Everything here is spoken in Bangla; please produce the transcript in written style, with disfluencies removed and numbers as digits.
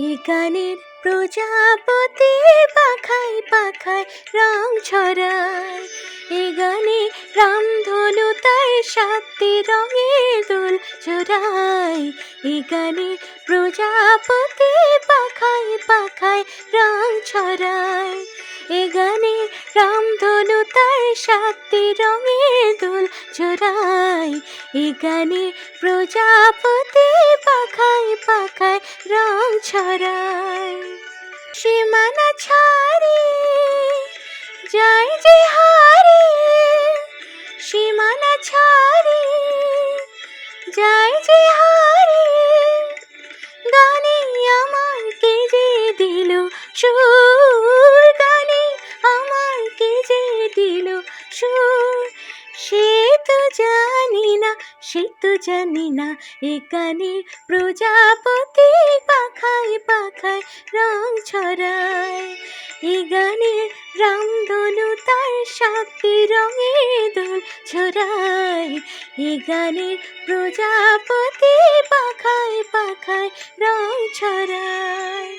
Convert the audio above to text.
এ গানের প্রজাপতি পাখায় পাখায় রং ছড়ায়। এ গানে রামধনু তার সাতটি রঙের দোল জোড়ায়। এ গানে প্রজাপতি পাখায় পাখায় রং ছড়ায়। এ গানে রামধনু তার সাতটি রঙের দোল জোড়ায়। এ গানে প্রজাপতি পাখায় পাখায় রং ছড়ায়। সীমানা ছাড়ি যায় যে হারি, সীমানা ছাড়ি যায় যে হারি। গানে আমার কে যে দিল সুর, গানে আমার কে যে দিল সুর। সে তো জানি না, সে তো জানি না, এ গানে প্রজাপতি পাখায় পাখায় রং ছড়ায়। এ গানে রামধনু তার সাতটি রঙের দোল ছড়ায়। এ গানে প্রজাপতি পাখায় পাখায় রং ছড়ায়।